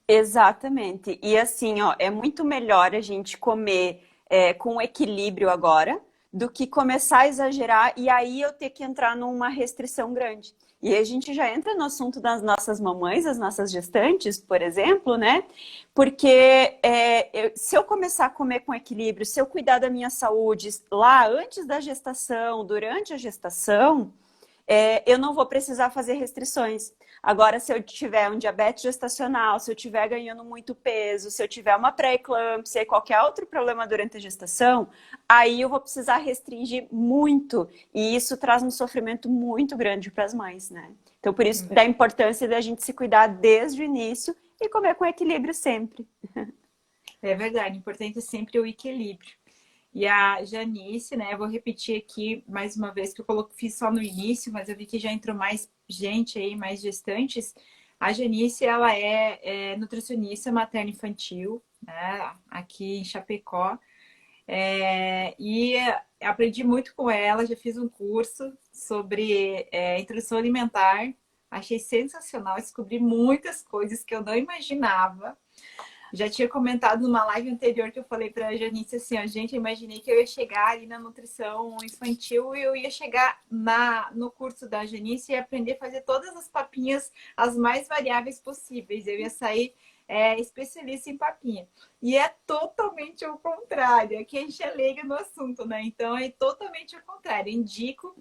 Exatamente. E assim, ó, é muito melhor a gente comer com equilíbrio agora do que começar a exagerar e aí eu ter que entrar numa restrição grande. E aí a gente já entra no assunto das nossas mamães, as nossas gestantes, por exemplo, né? Porque se eu começar a comer com equilíbrio, se eu cuidar da minha saúde lá antes da gestação, durante a gestação, eu não vou precisar fazer restrições. Agora, se eu tiver um diabetes gestacional, se eu estiver ganhando muito peso, se eu tiver uma pré-eclâmpsia e qualquer outro problema durante a gestação, aí eu vou precisar restringir muito. E isso traz um sofrimento muito grande para as mães, né? Então, por isso, da importância da gente se cuidar desde o início e comer com equilíbrio sempre. É verdade, importante é sempre o equilíbrio. E a Janice, né? Eu vou repetir aqui mais uma vez que fiz só no início, mas eu vi que já entrou mais gente aí, mais gestantes. A Janice, ela é nutricionista materno-infantil, né? Aqui em Chapecó. E aprendi muito com ela, já fiz um curso sobre introdução alimentar. Achei sensacional, descobri muitas coisas que eu não imaginava. Já tinha comentado numa live anterior que eu falei para a Janice assim, ó, gente, eu imaginei que eu ia chegar ali na nutrição infantil e eu ia chegar no curso da Janice e aprender a fazer todas as papinhas as mais variáveis possíveis. Eu ia sair especialista em papinha. E é totalmente o contrário. Aqui a gente é leiga no assunto, né? Então é totalmente o contrário. Indico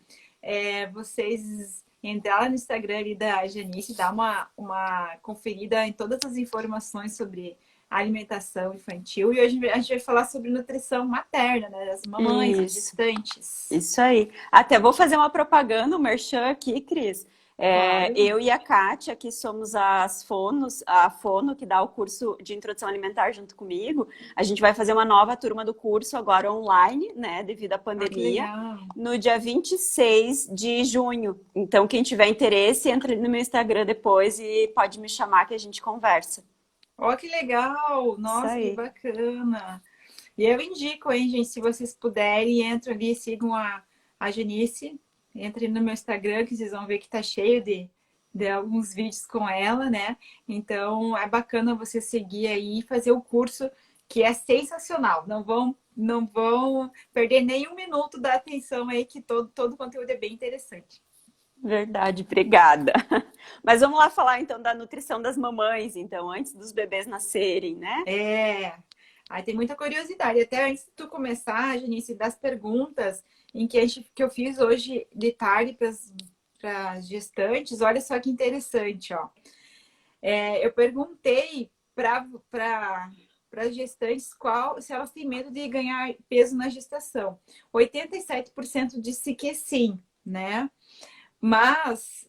vocês entrar lá no Instagram ali da Janice, dar uma conferida em todas as informações sobre alimentação infantil. E hoje a gente vai falar sobre nutrição materna, né? Das mamães, das Isso. gestantes. Isso aí. Até vou fazer uma propaganda, um merchan aqui, Cris. Claro. Eu e a Kátia, que somos as fonos, a fono que dá o curso de introdução alimentar junto comigo, a gente vai fazer uma nova turma do curso agora online, né, devido à Ah, que pandemia, legal. no dia 26 de junho. Então, quem tiver interesse, entra no meu Instagram depois e pode me chamar que a gente conversa. Ó, que legal! Isso Nossa, que aí. bacana! E eu indico, hein, gente, se vocês puderem, entram ali, sigam a Janice, entrem no meu Instagram, que vocês vão ver que tá cheio de alguns vídeos com ela, né? Então, é bacana você seguir aí e fazer o curso, que é sensacional. Não vão perder nem um minuto da atenção aí, que todo o conteúdo é bem interessante. Verdade, obrigada. Mas vamos lá falar então da nutrição das mamães, então, antes dos bebês nascerem, né? É, aí tem muita curiosidade. Até antes de tu começar, Janice, das perguntas que eu fiz hoje de tarde para as gestantes, olha só que interessante, ó. Eu perguntei para as gestantes se elas têm medo de ganhar peso na gestação. 87% disse que sim, né? Mas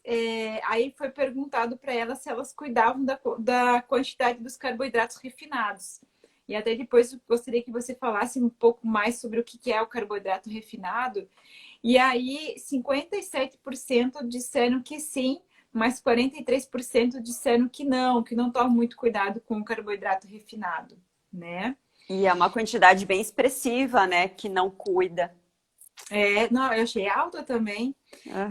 aí foi perguntado para elas se elas cuidavam da quantidade dos carboidratos refinados. E até depois eu gostaria que você falasse um pouco mais sobre o que é o carboidrato refinado. E aí 57% disseram que sim, mas 43% disseram que não tomam muito cuidado com o carboidrato refinado, né? E é uma quantidade bem expressiva, né, que não cuida. Não, eu achei alta também.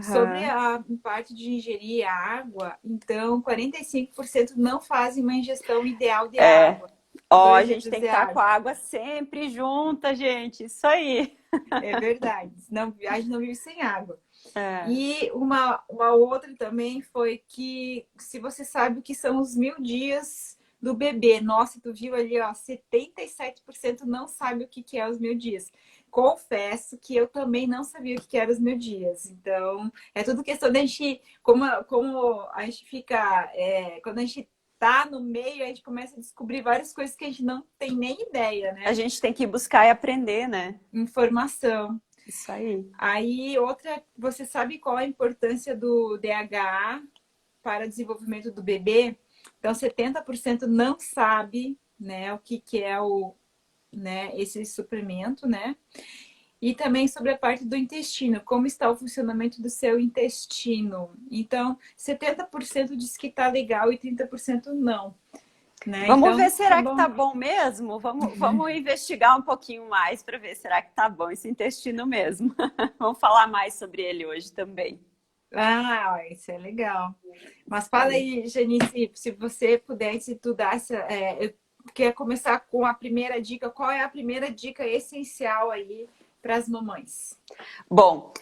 Sobre Aham. a parte de ingerir água, então 45% não fazem uma ingestão ideal de É. água. Ó, a dois gente litros tem que de estar com água. a água sempre junta, gente. Isso aí. É verdade. Não, a gente não vive sem água. É. E uma outra também foi que se você sabe o que são os 1.000 dias do bebê. Nossa, tu viu ali, ó, 77% não sabe o que é os 1.000 dias. Confesso que eu também não sabia o que eram os 1.000 dias. Então, é tudo questão da gente, como a gente fica, quando a gente tá no meio, a gente começa a descobrir várias coisas que a gente não tem nem ideia, A né? gente tem que buscar e aprender, né? Informação. Isso aí. Aí, outra, você sabe qual a importância do DHA para o desenvolvimento do bebê? Então, 70% não sabe, né, o que é esse suplemento, né? E também sobre a parte do intestino, como está o funcionamento do seu intestino. Então, 70% diz que está legal e 30% não, né? Vamos ver, Então, é será que bom. tá bom mesmo? Vamos investigar um pouquinho mais para ver será que tá bom esse intestino mesmo. Vamos falar mais sobre ele hoje também. Ah, isso é legal. Mas fala aí, Janice, se você pudesse estudar eu queria começar com a primeira dica. Qual é a primeira dica essencial aí para as mamães? Bom,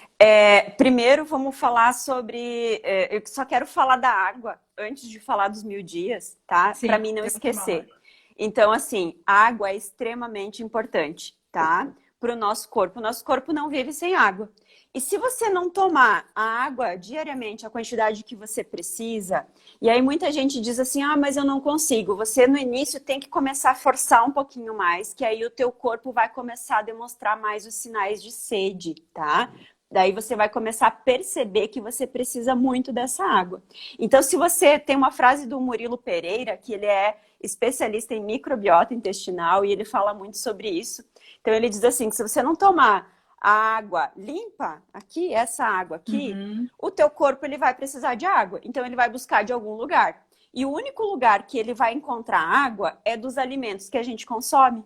primeiro vamos falar sobre. Eu só quero falar da água antes de falar dos 1.000 dias, tá? Para Sim, mim não temos que tomar esquecer. água. Então, assim, a água é extremamente importante, tá? Para o nosso corpo. O nosso corpo não vive sem água. E se você não tomar a água diariamente, a quantidade que você precisa, e aí muita gente diz assim, ah, mas eu não consigo. Você no início tem que começar a forçar um pouquinho mais, que aí o teu corpo vai começar a demonstrar mais os sinais de sede, tá? Daí você vai começar a perceber que você precisa muito dessa água. Então, se você tem uma frase do Murilo Pereira, que ele é especialista em microbiota intestinal e ele fala muito sobre isso. Então, ele diz assim, que se você não tomar a água limpa, aqui, essa água aqui, Uhum, o teu corpo ele vai precisar de água. Então, ele vai buscar de algum lugar. E o único lugar que ele vai encontrar água é dos alimentos que a gente consome.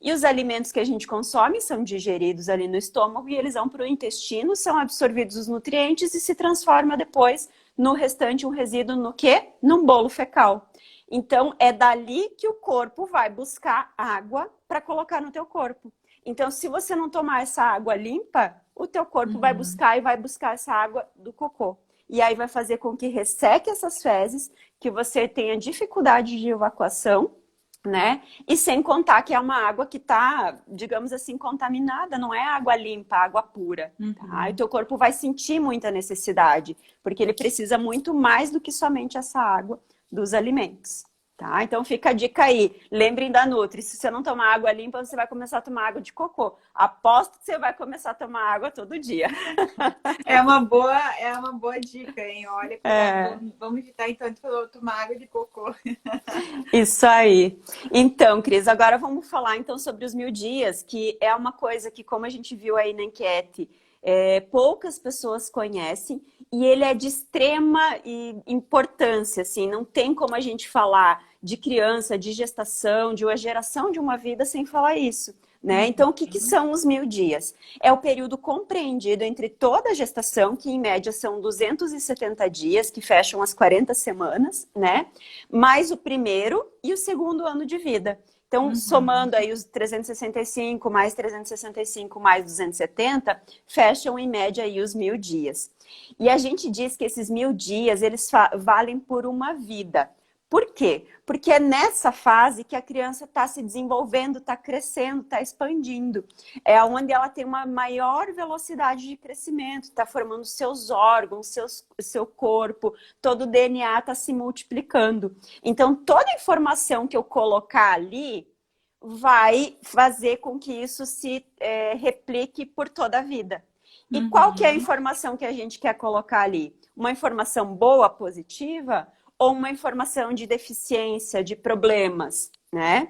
E os alimentos que a gente consome são digeridos ali no estômago e eles vão para o intestino, são absorvidos os nutrientes e se transforma depois no restante um resíduo no quê? Num bolo fecal. Então é dali que o corpo vai buscar água para colocar no teu corpo. Então se você não tomar essa água limpa, o teu corpo vai uhum. buscar e vai buscar essa água do cocô. E aí vai fazer com que resseque essas fezes, que você tenha dificuldade de evacuação, né? E sem contar que é uma água que está, digamos assim, contaminada, não é água limpa, água pura, tá? E Uhum. teu corpo vai sentir muita necessidade, porque ele precisa muito mais do que somente essa água dos alimentos, tá? Então fica a dica aí, lembrem da Nutri, se você não tomar água limpa, você vai começar a tomar água de cocô. Aposto que você vai começar a tomar água todo dia. É uma boa dica, hein? Olha, É. vamos evitar então de tomar água de cocô. Isso aí. Então, Cris, agora vamos falar então sobre os 1.000 dias, que é uma coisa que, como a gente viu aí na enquete, poucas pessoas conhecem e ele é de extrema importância, assim, não tem como a gente falar de criança, de gestação, de uma geração de uma vida sem falar isso, né? Então, o que que Uhum. são os 1.000 dias? É o período compreendido entre toda a gestação, que em média são 270 dias, que fecham as 40 semanas, né? Mais o primeiro e o segundo ano de vida. Então, Uhum. somando aí os 365, mais 365, mais 270, fecham em média aí os 1.000 dias. E a gente diz que esses 1.000 dias, eles valem por uma vida. Por quê? Porque é nessa fase que a criança está se desenvolvendo, está crescendo, está expandindo. É onde ela tem uma maior velocidade de crescimento, está formando seus órgãos, seu corpo, todo o DNA está se multiplicando. Então, toda a informação que eu colocar ali vai fazer com que isso se replique por toda a vida. E qual que é a Uhum. informação que a gente quer colocar ali? Uma informação boa, positiva, ou uma informação de deficiência, de problemas, né?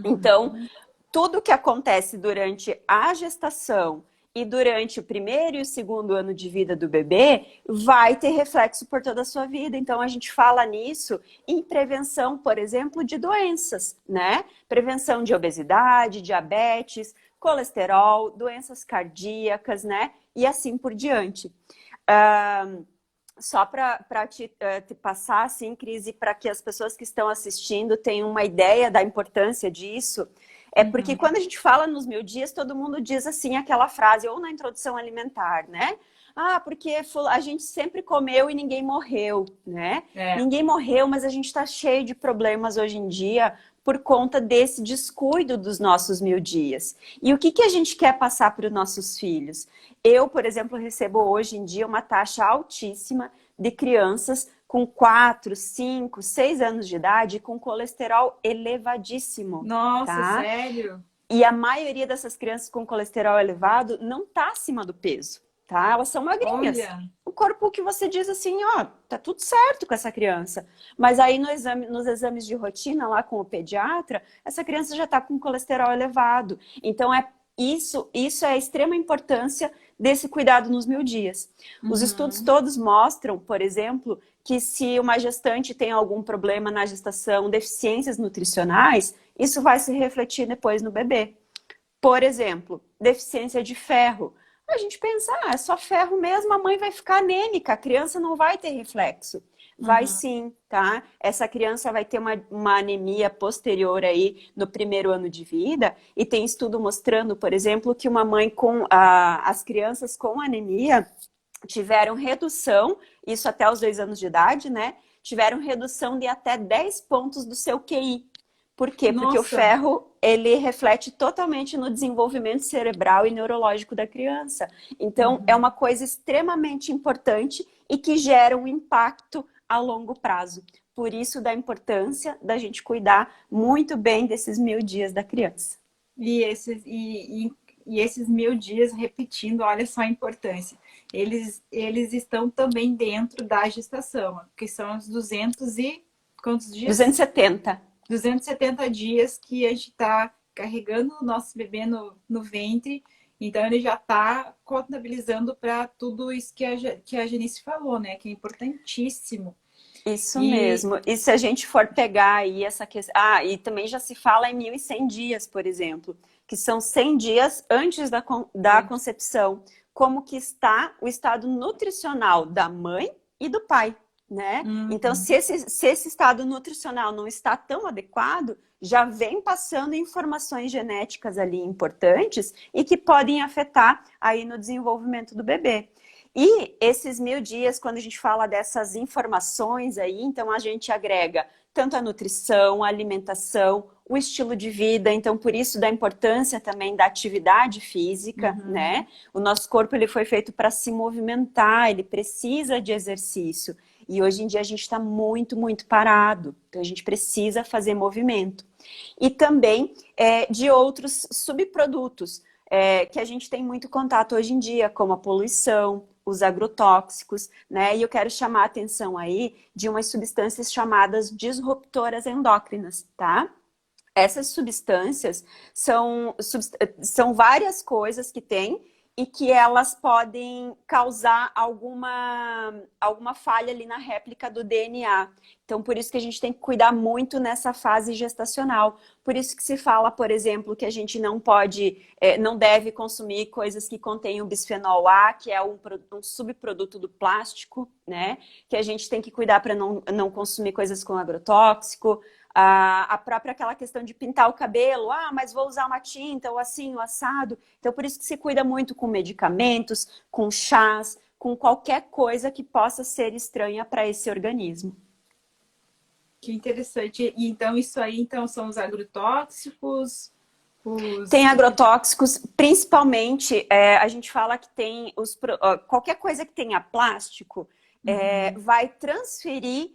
Então, Uhum. tudo que acontece durante a gestação e durante o primeiro e o segundo ano de vida do bebê vai ter reflexo por toda a sua vida. Então, a gente fala nisso em prevenção, por exemplo, de doenças, né? Prevenção de obesidade, diabetes, colesterol, doenças cardíacas, né? E assim por diante. Só para te passar, assim, Cris, e para que as pessoas que estão assistindo tenham uma ideia da importância disso, é porque Uhum. quando a gente fala nos 1.000 dias, todo mundo diz assim aquela frase, ou na introdução alimentar, né? Ah, porque a gente sempre comeu e ninguém morreu, né? É. Ninguém morreu, mas a gente está cheio de problemas hoje em dia por conta desse descuido dos nossos 1.000 dias. E o que, que a gente quer passar para os nossos filhos? Eu, por exemplo, recebo hoje em dia uma taxa altíssima de crianças com 4, 5, 6 anos de idade com colesterol elevadíssimo, Nossa, tá? sério? E a maioria dessas crianças com colesterol elevado não tá acima do peso, tá? Elas são magrinhas. Olha. O corpo que você diz assim, ó, tá tudo certo com essa criança. Mas aí nos exames de rotina lá com o pediatra, essa criança já tá com colesterol elevado. Então isso é a extrema importância desse cuidado nos 1.000 dias. Os estudos Uhum. todos mostram, por exemplo, que se uma gestante tem algum problema na gestação, deficiências nutricionais, isso vai se refletir depois no bebê. Por exemplo, deficiência de ferro. A gente pensa, é só ferro mesmo, a mãe vai ficar anêmica, a criança não vai ter reflexo. Vai Uhum. sim, tá? Essa criança vai ter uma anemia posterior aí no primeiro ano de vida, e tem estudo mostrando, por exemplo, que uma mãe as crianças com anemia tiveram redução, isso até os 2 anos de idade, né? Tiveram redução de até 10 pontos do seu QI. Por quê? Porque o Nossa. ferro, ele reflete totalmente no desenvolvimento cerebral e neurológico da criança. Então, é Uhum. uma coisa extremamente importante e que gera um impacto a longo prazo. Por isso, da importância da gente cuidar muito bem desses 1.000 dias da criança. E esses 1.000 dias repetindo, olha só a importância. Eles estão também dentro da gestação, que são os 200 e quantos dias? 270. 270 dias que a gente está carregando o nosso bebê no ventre, então ele já está contabilizando para tudo isso que a Janice falou, né? Que é importantíssimo. Isso E mesmo. E se a gente for pegar aí essa questão. Ah, e também já se fala em 1.100 dias, por exemplo, que são 100 dias antes da concepção. Como que está o estado nutricional da mãe e do pai, né? Então, uhum. se esse estado nutricional não está tão adequado, já vem passando informações genéticas ali importantes e que podem afetar aí no desenvolvimento do bebê. E esses 1.000 dias, quando a gente fala dessas informações aí, então a gente agrega tanto a nutrição, a alimentação, o estilo de vida, então por isso da importância também da atividade física, né? Uhum. O nosso corpo ele foi feito para se movimentar, ele precisa de exercício. E hoje em dia a gente está muito, muito parado, então a gente precisa fazer movimento. E também de outros subprodutos que a gente tem muito contato hoje em dia, como a poluição, os agrotóxicos, né? E eu quero chamar a atenção aí de umas substâncias chamadas disruptoras endócrinas, tá? Essas substâncias são várias coisas que tem e que elas podem causar alguma falha ali na réplica do DNA. Então, por isso que a gente tem que cuidar muito nessa fase gestacional. Por isso que se fala, por exemplo, que a gente não deve consumir coisas que contenham bisfenol A, que é um subproduto do plástico, né? Que a gente tem que cuidar para não consumir coisas com agrotóxico. A própria aquela questão de pintar o cabelo, mas vou usar uma tinta, ou assim, o assado. Então, por isso que se cuida muito com medicamentos, com chás, com qualquer coisa que possa ser estranha para esse organismo. Que interessante. E então, isso aí então, são os agrotóxicos, Tem os. agrotóxicos, principalmente, a gente fala que tem qualquer coisa que tenha plástico Uhum. vai transferir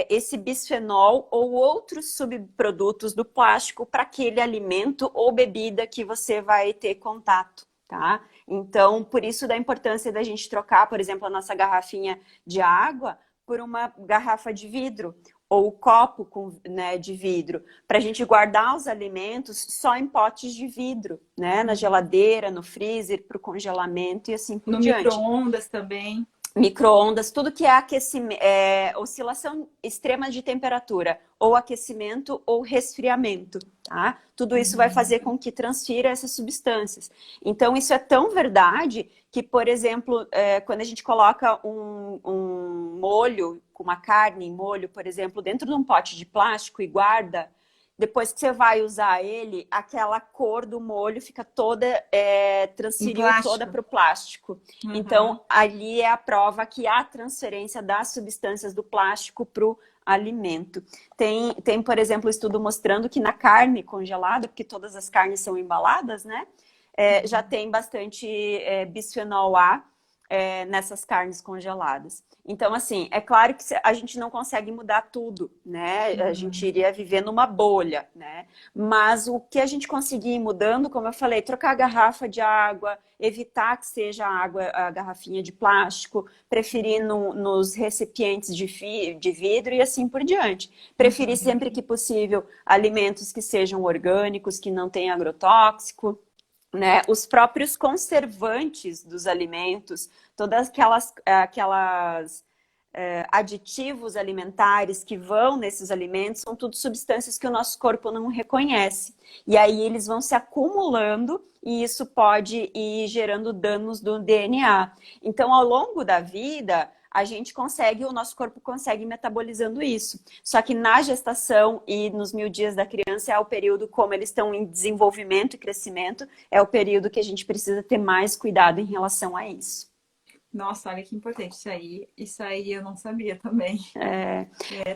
esse bisfenol ou outros subprodutos do plástico para aquele alimento ou bebida que você vai ter contato, tá? Então, por isso da importância da gente trocar, por exemplo, a nossa garrafinha de água por uma garrafa de vidro ou copo né, de vidro, para a gente guardar os alimentos só em potes de vidro, né? Na Uhum. geladeira, no freezer, para o congelamento e assim por No diante. micro-ondas também. Micro-ondas, tudo que é aquecimento, oscilação extrema de temperatura, ou aquecimento ou resfriamento, tá? Tudo isso vai Uhum. fazer com que transfira essas substâncias. Então, isso é tão verdade que, por exemplo, quando a gente coloca um molho, com uma carne em molho, por exemplo, dentro de um pote de plástico e guarda, depois que você vai usar ele, aquela cor do molho fica toda, Em transferiu toda plástico. para o plástico. Uhum. Então, ali é a prova que há transferência das substâncias do plástico para o alimento. Tem, por exemplo, estudo mostrando que na carne congelada, porque todas as carnes são embaladas, né? Já tem bastante bisfenol A nessas carnes congeladas. Então, assim, é claro que a gente não consegue mudar tudo, né? A gente Uhum. iria viver numa bolha, né? Mas o que a gente conseguir ir mudando, como eu falei, trocar a garrafa de água, evitar que seja a garrafinha de plástico, preferir nos recipientes de vidro e assim por diante. Preferir Uhum. sempre que possível alimentos que sejam orgânicos, que não tenham agrotóxico, né? Os próprios conservantes dos alimentos, todas aquelas aditivos alimentares que vão nesses alimentos são tudo substâncias que o nosso corpo não reconhece. E aí eles vão se acumulando e isso pode ir gerando danos do DNA. Então, ao longo da vida, o nosso corpo consegue ir metabolizando isso. Só que na gestação e nos 1000 dias da criança é o período, como eles estão em desenvolvimento e crescimento, é o período que a gente precisa ter mais cuidado em relação a isso. Nossa, olha que importante isso aí eu não sabia também.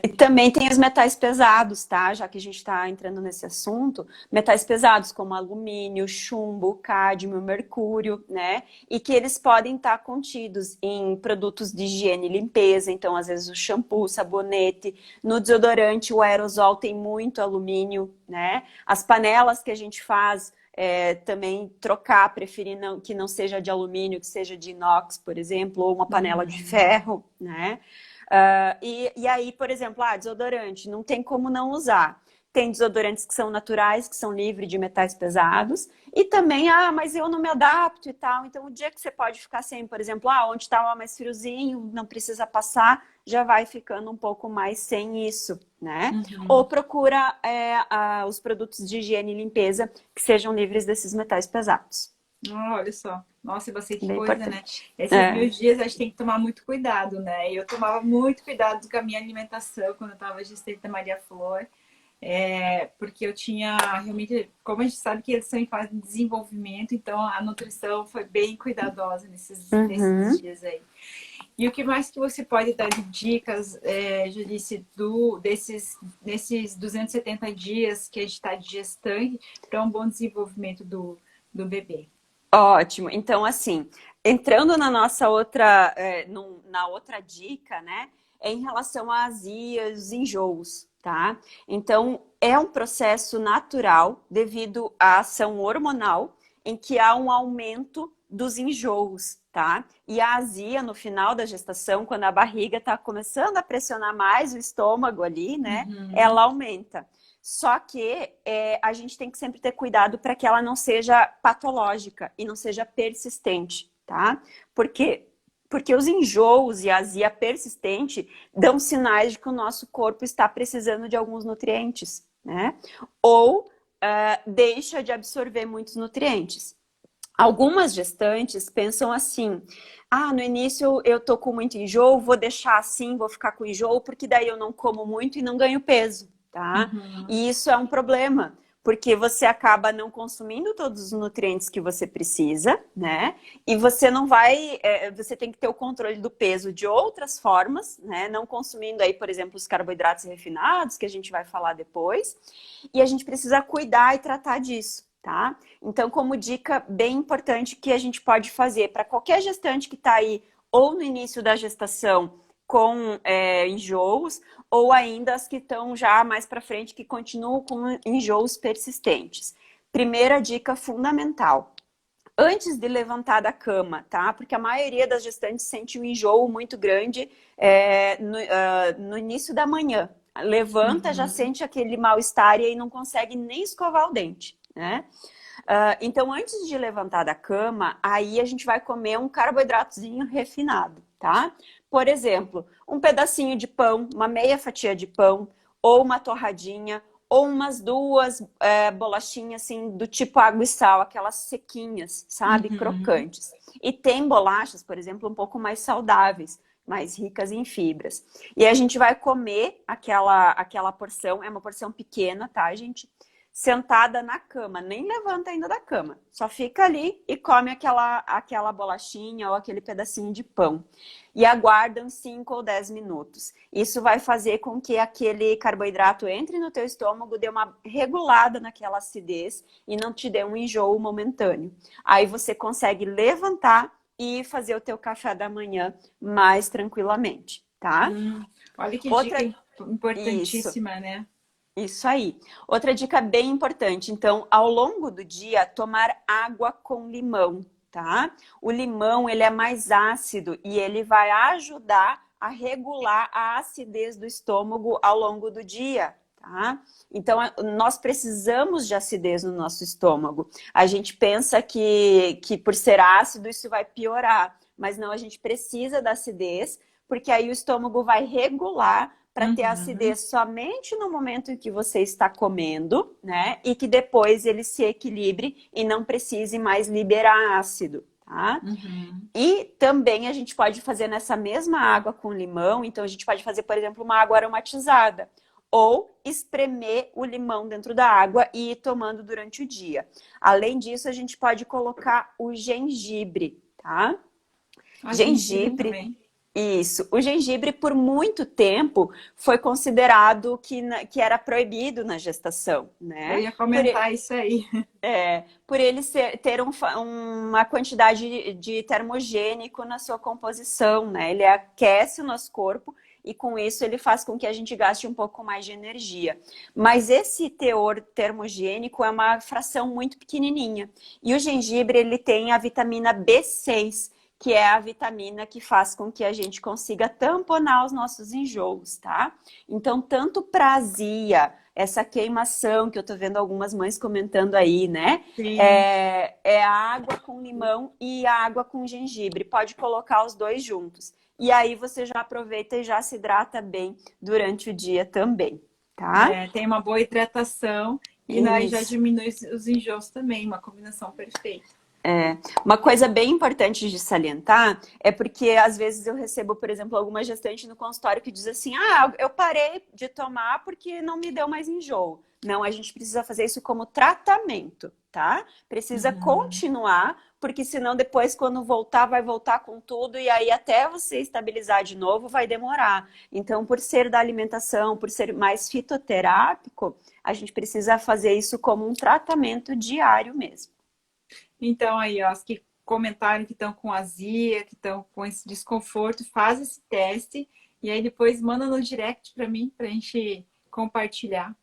E também tem os metais pesados, tá? Já que a gente está entrando nesse assunto, metais pesados como alumínio, chumbo, cádmio, mercúrio, né? E que eles podem estar contidos em produtos de higiene e limpeza, então às vezes o shampoo, o sabonete, no desodorante o aerosol tem muito alumínio, né? As panelas que a gente faz também trocar, preferir que não seja de alumínio, que seja de inox, por exemplo, ou uma panela de ferro, né? E aí, por exemplo, desodorante, não tem como não usar. Tem desodorantes que são naturais, que são livres de metais pesados. E também, mas eu não me adapto e tal. Então, o dia que você pode ficar sem, por exemplo, onde estava mais friozinho, não precisa passar, já vai ficando um pouco mais sem isso, né? Ou procura os produtos de higiene e limpeza que sejam livres desses metais pesados. Olha só. Nossa, é bastante Bem coisa, importante. né? Esses 1000 dias a gente tem que tomar muito cuidado, né? Eu tomava muito cuidado com a minha alimentação quando eu estava gestante da Maria Flor. Porque eu tinha realmente, como a gente sabe que eles estão em fase de desenvolvimento, então a nutrição foi bem cuidadosa nesses dias aí. E o que mais que você pode dar de dicas, Judice, nesses 270 dias que a gente está de gestante para um bom desenvolvimento do bebê? Ótimo. Então, assim, entrando na nossa outra, na outra dica, né, é em relação à azia, os enjoos, tá? Então, é um processo natural devido à ação hormonal em que há um aumento dos enjoos, tá? E a azia no final da gestação, quando a barriga está começando a pressionar mais o estômago ali, né, ela aumenta. Só que a gente tem que sempre ter cuidado para que ela não seja patológica e não seja persistente, tá? Porque os enjoos e a azia persistente dão sinais de que o nosso corpo está precisando de alguns nutrientes, né? Ou deixa de absorver muitos nutrientes. Algumas gestantes pensam assim, no início eu tô com muito enjoo, vou deixar assim, vou ficar com enjoo, porque daí eu não como muito e não ganho peso, tá? E isso é um problema, porque você acaba não consumindo todos os nutrientes que você precisa, né? E você não vai, você tem que ter o controle do peso de outras formas, né? Não consumindo aí, por exemplo, os carboidratos refinados, que a gente vai falar depois. E a gente precisa cuidar e tratar disso. Tá? Então, como dica bem importante que a gente pode fazer para qualquer gestante que está aí ou no início da gestação com enjoos, ou ainda as que estão já mais para frente que continuam com enjoos persistentes. Primeira dica fundamental. Antes de levantar da cama, tá? Porque a maioria das gestantes sente um enjoo muito grande no início da manhã. Levanta, já sente aquele mal-estar e aí não consegue nem escovar o dente, né? Então, antes de levantar da cama, aí a gente vai comer um carboidratozinho refinado, tá? Por exemplo, um pedacinho de pão, uma meia fatia de pão, ou uma torradinha, ou umas 2 bolachinhas assim do tipo água e sal, aquelas sequinhas, sabe? Crocantes. E tem bolachas, por exemplo, um pouco mais saudáveis, mais ricas em fibras. E a gente vai comer aquela porção, é uma porção pequena, tá, gente? Sentada na cama, nem levanta ainda da cama. Só fica ali e come aquela bolachinha ou aquele pedacinho de pão. E aguarda uns 5 ou 10 minutos. Isso vai fazer com que aquele carboidrato entre no teu estômago, dê uma regulada naquela acidez e não te dê um enjoo momentâneo. Aí você consegue levantar e fazer o teu café da manhã mais tranquilamente, tá? Olha que dica importantíssima, né? Isso aí. Outra dica bem importante, então, ao longo do dia, tomar água com limão, tá? O limão, ele é mais ácido e ele vai ajudar a regular a acidez do estômago ao longo do dia, tá? Então, nós precisamos de acidez no nosso estômago. A gente pensa que por ser ácido isso vai piorar, mas não, a gente precisa da acidez porque aí o estômago vai regular para ter Uhum. acidez somente no momento em que você está comendo, né? E que depois ele se equilibre e não precise mais liberar ácido, tá? Uhum. E também a gente pode fazer nessa mesma água com limão, então a gente pode fazer, por exemplo, uma água aromatizada. Ou espremer o limão dentro da água e ir tomando durante o dia. Além disso, a gente pode colocar o gengibre, tá? Ah, gengibre Gengibre, também. isso. O gengibre, por muito tempo, foi considerado que era proibido na gestação, Eu né? ia comentar isso aí. Por ele ter uma quantidade de termogênico na sua composição, né? Ele aquece o nosso corpo e com isso ele faz com que a gente gaste um pouco mais de energia. Mas esse teor termogênico é uma fração muito pequenininha. E o gengibre, ele tem a vitamina B6, que é a vitamina que faz com que a gente consiga tamponar os nossos enjoos, tá? Então, tanto para azia, essa queimação que eu tô vendo algumas mães comentando aí, né? Sim. É a água com limão e a água com gengibre. Pode colocar os dois juntos. E aí você já aproveita e já se hidrata bem durante o dia também, tá? É, tem uma boa hidratação e nós já Isso. diminui os enjoos também, uma combinação perfeita. Uma coisa bem importante de salientar é porque às vezes eu recebo, por exemplo, alguma gestante no consultório que diz assim: ah, eu parei de tomar porque não me deu mais enjoo. Não, a gente precisa fazer isso como tratamento, tá? Precisa Uhum. continuar, porque senão depois, quando voltar, vai voltar com tudo e aí até você estabilizar de novo vai demorar. Então, por ser da alimentação, por ser mais fitoterápico, a gente precisa fazer isso como um tratamento diário mesmo. Então, aí, ó, as que comentaram que estão com azia, que estão com esse desconforto, faz esse teste e aí depois manda no direct para mim, para a gente compartilhar.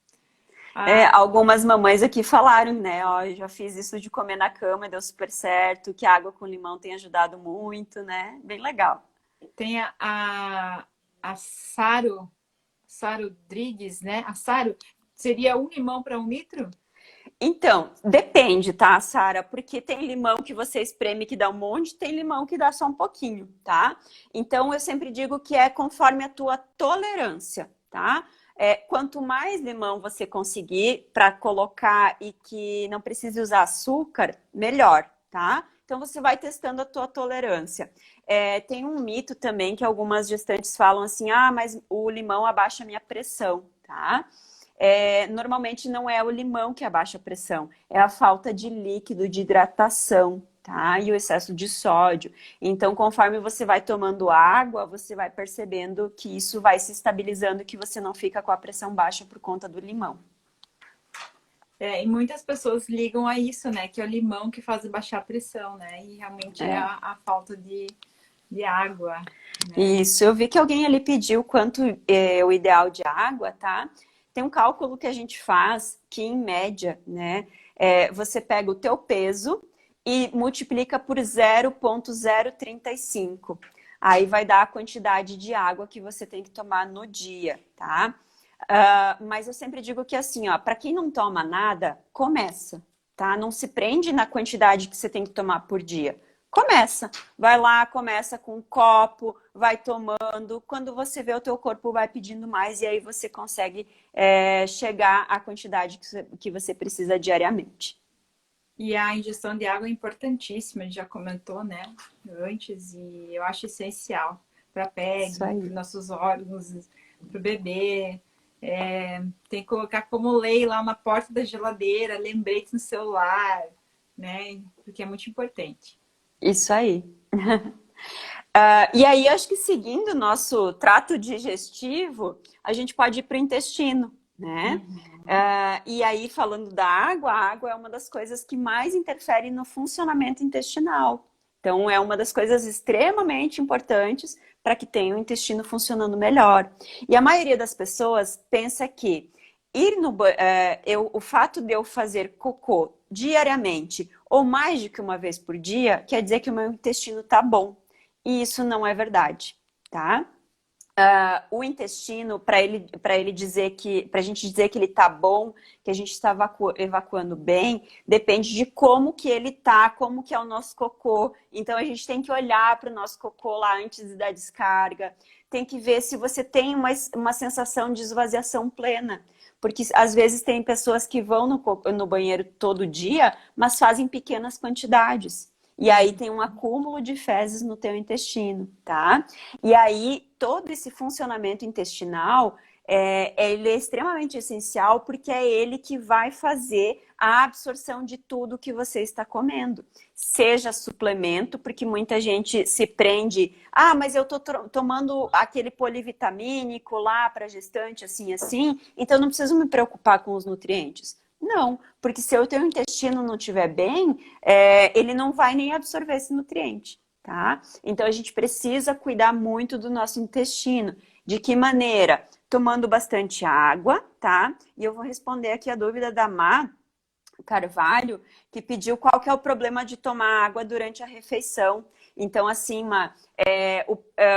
Ah, Algumas mamães aqui falaram, né? Ó, eu já fiz isso de comer na cama e deu super certo, que a água com limão tem ajudado muito, né? Bem legal. tem a Saro Rodrigues, né? A Saro, seria um limão para um litro? Então, depende, tá, Sara? Porque tem limão que você espreme que dá um monte, tem limão que dá só um pouquinho, tá? Então, eu sempre digo que é conforme a tua tolerância, tá? Quanto mais limão você conseguir para colocar e que não precise usar açúcar, melhor, tá? Então, você vai testando a tua tolerância. Tem um mito também que algumas gestantes falam assim: ah, mas o limão abaixa a minha pressão, tá? Normalmente não é o limão que abaixa a pressão, é a falta de líquido, de hidratação, tá? E o excesso de sódio. Então, conforme você vai tomando água, você vai percebendo que isso vai se estabilizando, que você não fica com a pressão baixa por conta do limão. E muitas pessoas ligam a isso, né? Que é o limão que faz baixar a pressão, né? E realmente é É. a falta de água, né? Isso, eu vi que alguém ali pediu quanto é o ideal de água, tá? Tem um cálculo que a gente faz que, em média, né, você pega o teu peso e multiplica por 0,035. Aí vai dar a quantidade de água que você tem que tomar no dia, tá? Mas eu sempre digo que assim, ó, para quem não toma nada, começa, tá? Não se prende na quantidade que você tem que tomar por dia. Começa, vai lá, começa com um copo, vai tomando. Quando você vê, o teu corpo vai pedindo mais e aí você consegue chegar à quantidade que você precisa diariamente. E a ingestão de água é importantíssima, a gente já comentou, né? Antes, e eu acho essencial para a Isso pele, para aí. nossos órgãos, para o bebê. Tem que colocar como lei lá na porta da geladeira, lembrete no celular, né? Porque é muito importante. Isso aí. E aí, acho que seguindo o nosso trato digestivo, a gente pode ir para o intestino, né? Uhum. E aí, falando da água, a água é uma das coisas que mais interfere no funcionamento intestinal. Então, é uma das coisas extremamente importantes para que tenha o intestino funcionando melhor. E a maioria das pessoas pensa que o fato de eu fazer cocô diariamente ou mais do que uma vez por dia quer dizer que o meu intestino está bom. E isso não é verdade, tá? o intestino, para ele dizer que, para a gente dizer que ele tá bom, que a gente está evacuando bem, depende de como que ele tá, como que é o nosso cocô. Então a gente tem que olhar para o nosso cocô lá antes da descarga, tem que ver se você tem uma sensação de esvaziação plena. Porque às vezes tem pessoas que vão no banheiro todo dia, mas fazem pequenas quantidades. E aí tem um acúmulo de fezes no teu intestino, tá? E aí todo esse funcionamento intestinal ele é extremamente essencial porque é ele que vai fazer a absorção de tudo que você está comendo. Seja suplemento, porque muita gente se prende, mas eu tô tomando aquele polivitamínico lá para gestante, assim, assim, então não preciso me preocupar com os nutrientes. Não, porque se o teu intestino não estiver bem, ele não vai nem absorver esse nutriente, tá? Então a gente precisa cuidar muito do nosso intestino. De que maneira? Tomando bastante água, tá? E eu vou responder aqui a dúvida da Má Carvalho, que pediu qual que é o problema de tomar água durante a refeição. Então, assim,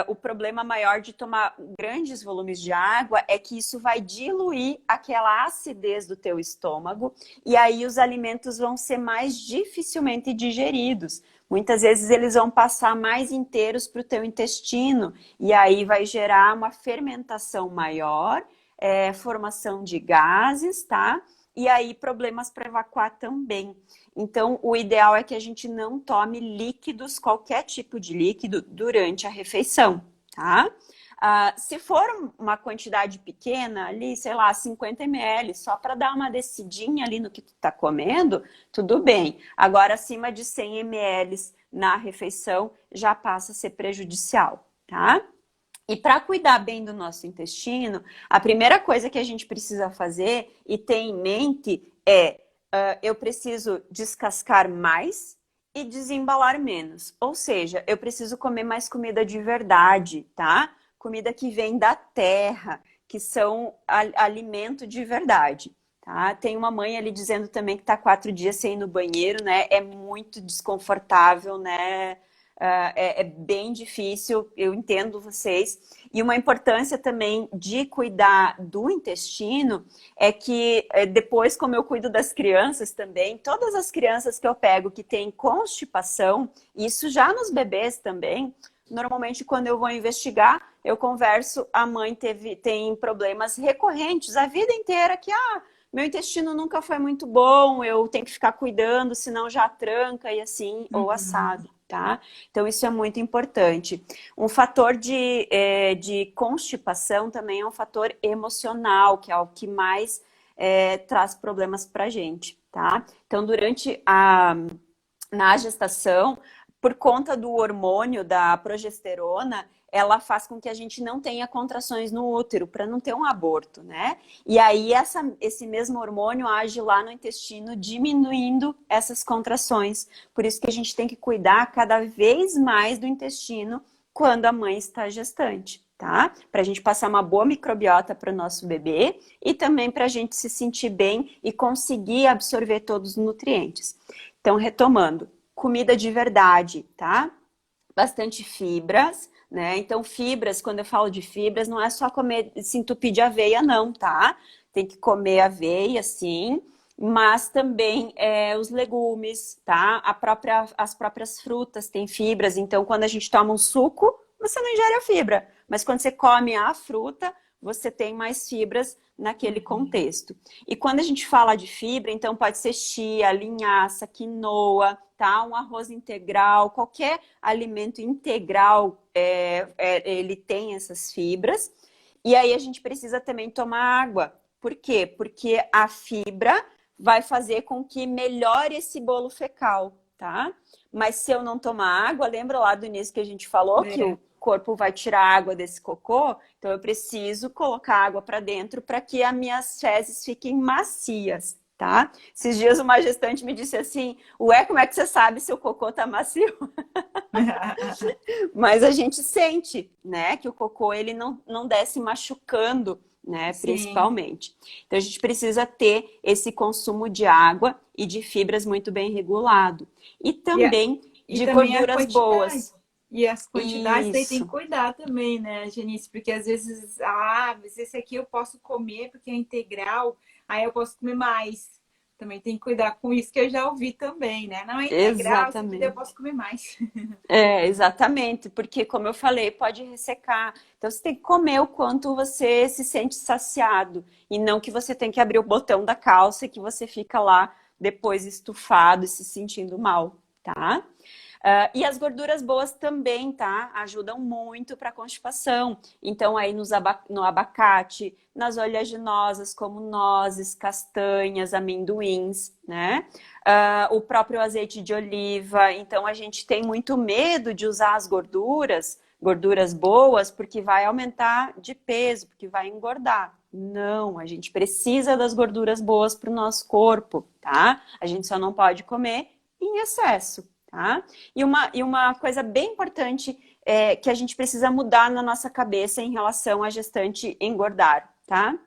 o problema maior de tomar grandes volumes de água é que isso vai diluir aquela acidez do teu estômago e aí os alimentos vão ser mais dificilmente digeridos. Muitas vezes eles vão passar mais inteiros para o teu intestino e aí vai gerar uma fermentação maior, formação de gases, tá? E aí problemas para evacuar também. Então, o ideal é que a gente não tome líquidos, qualquer tipo de líquido, durante a refeição, tá? Se for uma quantidade pequena, ali, sei lá, 50 ml, só para dar uma descidinha ali no que tu tá comendo, tudo bem. Agora, acima de 100 ml na refeição, já passa a ser prejudicial, tá? E para cuidar bem do nosso intestino, a primeira coisa que a gente precisa fazer e ter em mente eu preciso descascar mais e desembalar menos. Ou seja, eu preciso comer mais comida de verdade, tá? Comida que vem da terra, que são alimento de verdade. Tá? Tem uma mãe ali dizendo também que tá 4 dias sem ir no banheiro, né? É muito desconfortável, né? É bem difícil, eu entendo vocês. E uma importância também de cuidar do intestino é que depois, como eu cuido das crianças também, todas as crianças que eu pego que têm constipação, isso já nos bebês também, normalmente quando eu vou investigar, eu converso, a mãe tem problemas recorrentes a vida inteira que, meu intestino nunca foi muito bom, eu tenho que ficar cuidando, senão já tranca e assim, ou assado, tá? Então isso é muito importante. Um fator de constipação também é um fator emocional, que é o que mais traz problemas pra gente, tá? Então na gestação, por conta do hormônio da progesterona, ela faz com que a gente não tenha contrações no útero, para não ter um aborto, né? E aí esse mesmo hormônio age lá no intestino, diminuindo essas contrações. Por isso que a gente tem que cuidar cada vez mais do intestino quando a mãe está gestante, tá? Para a gente passar uma boa microbiota para o nosso bebê e também para a gente se sentir bem e conseguir absorver todos os nutrientes. Então, retomando, comida de verdade, tá? Bastante fibras, né? Então, fibras, quando eu falo de fibras, não é só comer, se entupir de aveia, não, tá? Tem que comer aveia, sim, mas também os legumes, tá? As próprias frutas têm fibras, então quando a gente toma um suco, você não ingere a fibra, mas quando você come a fruta, você tem mais fibras naquele contexto. E quando a gente fala de fibra, então pode ser chia, linhaça, quinoa, tá? Um arroz integral, qualquer alimento integral, ele tem essas fibras. E aí a gente precisa também tomar água. Por quê? Porque a fibra vai fazer com que melhore esse bolo fecal, tá? Mas se eu não tomar água, lembra lá do início que a gente falou que o corpo vai tirar água desse cocô? Então eu preciso colocar água para dentro para que as minhas fezes fiquem macias, tá? Esses dias uma gestante me disse assim, ué, como é que você sabe se o cocô tá macio? Mas a gente sente, né, que o cocô ele não desce machucando, né, principalmente. Então a gente precisa ter esse consumo de água e de fibras muito bem regulado. E também de gorduras boas. E as quantidades daí tem que Isso. cuidar também, né, Janice? Porque às vezes, mas esse aqui eu posso comer porque é integral, aí eu posso comer mais. Também tem que cuidar com isso que eu já ouvi também, né? Não é integral, esse aqui daí eu Exatamente. posso comer mais. É, exatamente, porque como eu falei, pode ressecar. Então você tem que comer o quanto você se sente saciado e não que você tem que abrir o botão da calça e que você fica lá depois estufado e se sentindo mal, tá? E as gorduras boas também, tá? Ajudam muito para constipação. Então, aí no abacate, nas oleaginosas, como nozes, castanhas, amendoins, né? O próprio azeite de oliva. Então, a gente tem muito medo de usar as gorduras boas, porque vai aumentar de peso, porque vai engordar. Não, a gente precisa das gorduras boas para o nosso corpo, tá? A gente só não pode comer em excesso. Tá? E uma coisa bem importante que a gente precisa mudar na nossa cabeça em relação a gestante engordar, tá?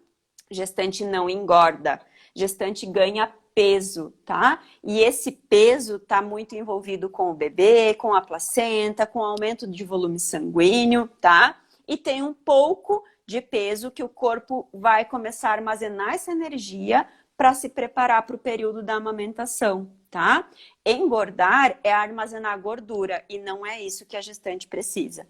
Gestante não engorda, gestante ganha peso, tá? E esse peso tá muito envolvido com o bebê, com a placenta, com o aumento de volume sanguíneo, tá? E tem um pouco de peso que o corpo vai começar a armazenar essa energia para se preparar para o período da amamentação, tá? Engordar é armazenar gordura e não é isso que a gestante precisa.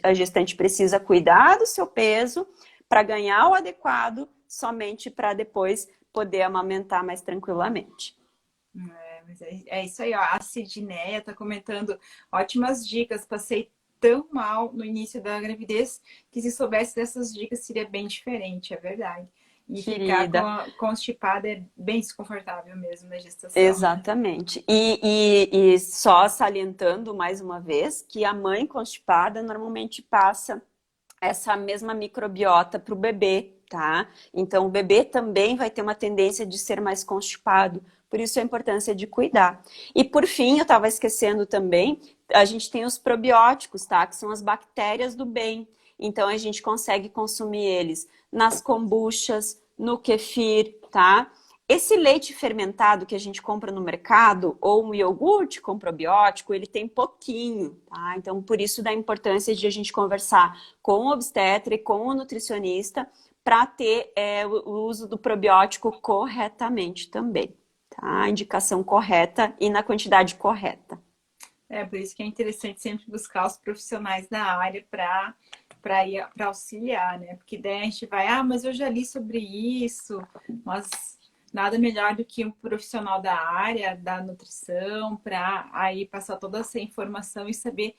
A gestante precisa cuidar do seu peso para ganhar o adequado, somente para depois poder amamentar mais tranquilamente. Mas é isso aí, ó. A Sidneia tá comentando ótimas dicas. Passei tão mal no início da gravidez que se soubesse dessas dicas seria bem diferente, é verdade. E ficar Querida, constipada é bem desconfortável mesmo na gestação. exatamente. E só salientando mais uma vez que a mãe constipada normalmente passa essa mesma microbiota para o bebê, tá? Então o bebê também vai ter uma tendência de ser mais constipado, por isso a importância de cuidar. E por fim, eu estava esquecendo também, a gente tem os probióticos, tá? Que são as bactérias do bem. Então a gente consegue consumir eles nas kombuchas, no kefir, tá? Esse leite fermentado que a gente compra no mercado, ou um iogurte com probiótico, ele tem pouquinho, tá? Então, por isso da importância de a gente conversar com o obstetra e com o nutricionista para ter o uso do probiótico corretamente também, tá? A indicação correta e na quantidade correta. É por isso que é interessante sempre buscar os profissionais da área para auxiliar, né? Porque daí a gente vai, mas eu já li sobre isso, mas nada melhor do que um profissional da área, da nutrição, para aí passar toda essa informação e saber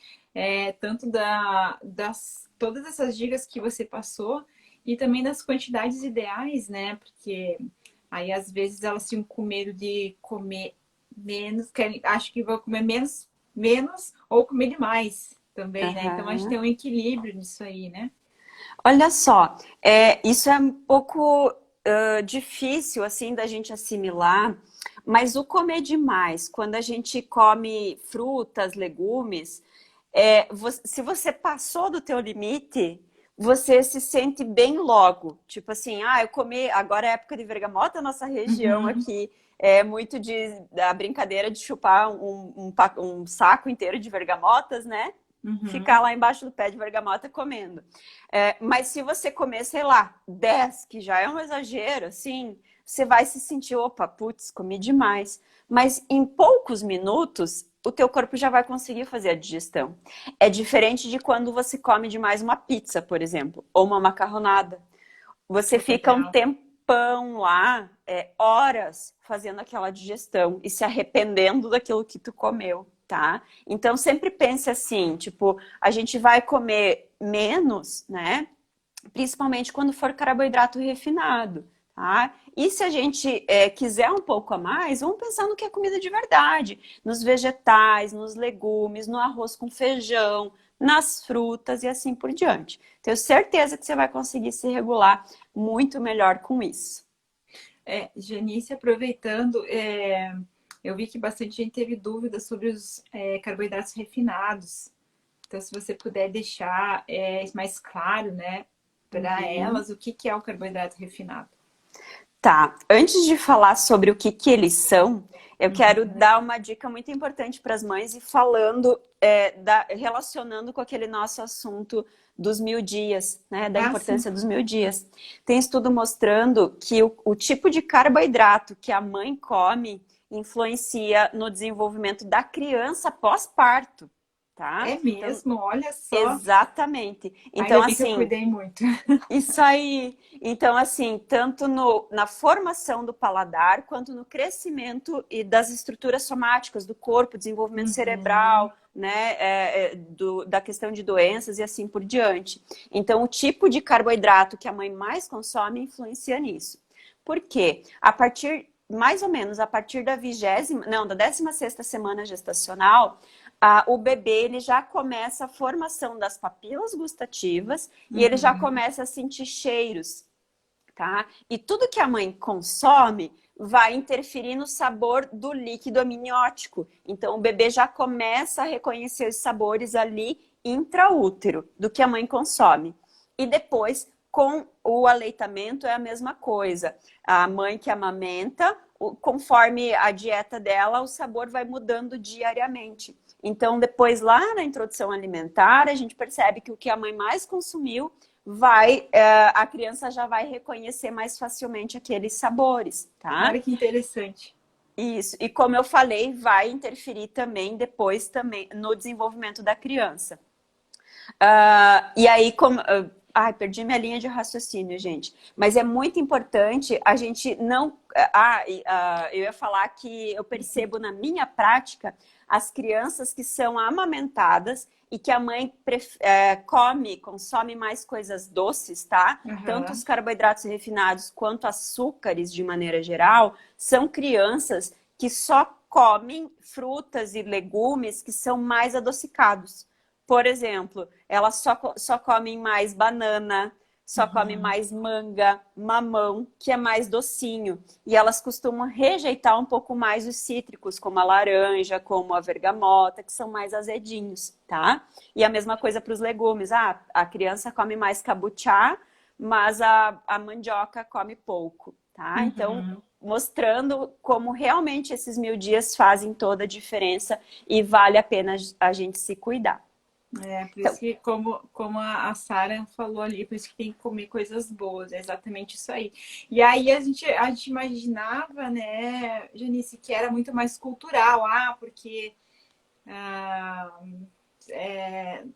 tanto das todas essas dicas que você passou e também das quantidades ideais, né? Porque aí às vezes elas ficam com medo de comer menos, acho que vão comer menos ou comer demais também, né? Então a gente tem Uhum. um equilíbrio nisso aí, né? Olha só, isso é um pouco difícil assim da gente assimilar, mas o comer demais, quando a gente come frutas, legumes, se você passou do teu limite, você se sente bem logo. Tipo assim, eu comi, agora é época de bergamota, nossa região Uhum, aqui é muito da brincadeira de chupar um saco inteiro de bergamotas, né? Ficar uhum. lá embaixo do pé de bergamota comendo. Mas se você comer, sei lá, 10, que já é um exagero, assim, você vai se sentir, opa, putz, comi demais. Mas em poucos minutos, o teu corpo já vai conseguir fazer a digestão. É diferente de quando você come demais uma pizza, por exemplo, ou uma macarronada. Você fica um Legal. tempão lá, horas, fazendo aquela digestão e se arrependendo daquilo que tu comeu, tá? Então sempre pense assim, tipo, a gente vai comer menos, né? Principalmente quando for carboidrato refinado, tá? E se a gente quiser um pouco a mais, vamos pensar no que é comida de verdade, nos vegetais, nos legumes, no arroz com feijão, nas frutas e assim por diante. Tenho certeza que você vai conseguir se regular muito melhor com isso. Janice, aproveitando, eu vi que bastante gente teve dúvidas sobre os carboidratos refinados. Então, se você puder deixar mais claro, né, para Uhum. elas, o que é o carboidrato refinado? Tá, antes de falar sobre o que eles são, eu quero Uhum, dar uma dica muito importante para as mães e falando relacionando com aquele nosso assunto dos 1000 dias, né? Da Ah, importância sim. dos 1000 dias. Tem estudo mostrando que o tipo de carboidrato que a mãe come influencia no desenvolvimento da criança pós-parto, tá? É Então, mesmo, olha só. exatamente. Então, Ainda bem que eu assim, cuidei muito. isso aí. Então, assim, tanto na formação do paladar, quanto no crescimento e das estruturas somáticas do corpo, desenvolvimento Uhum. cerebral, né, da questão de doenças e assim por diante. Então, o tipo de carboidrato que a mãe mais consome influencia nisso. Por quê? Mais ou menos, a partir da 16ª semana gestacional, o bebê ele já começa a formação das papilas gustativas e ele já Uhum. começa a sentir cheiros, tá? E tudo que a mãe consome vai interferir no sabor do líquido amniótico. Então o bebê já começa a reconhecer os sabores ali intraútero do que a mãe consome. E depois, com o aleitamento, é a mesma coisa. A mãe que amamenta, conforme a dieta dela, o sabor vai mudando diariamente. Então, depois, lá na introdução alimentar, a gente percebe que o que a mãe mais consumiu a criança já vai reconhecer mais facilmente aqueles sabores, tá? Olha que interessante. Isso. E como eu falei, vai interferir também depois também no desenvolvimento da criança. E aí, ai, perdi minha linha de raciocínio, gente. Mas é muito importante a gente não. Eu ia falar que eu percebo na minha prática as crianças que são amamentadas e que a mãe consome mais coisas doces, tá? Tanto os Aham. carboidratos refinados quanto açúcares, de maneira geral, são crianças que só comem frutas e legumes que são mais adocicados. Por exemplo, elas só comem mais banana, só comem Uhum. mais manga, mamão, que é mais docinho. E elas costumam rejeitar um pouco mais os cítricos, como a laranja, como a vergamota, que são mais azedinhos, tá? E a mesma coisa para os legumes. A criança come mais kabuchá, mas a mandioca come pouco, tá? Então, Uhum. mostrando como realmente esses 1000 dias fazem toda a diferença e vale a pena a gente se cuidar. É, por Então, isso que, como a Sara falou ali, por isso que tem que comer coisas boas, é exatamente isso aí. E aí a gente imaginava, né, Janice, que era muito mais cultural, porque ah,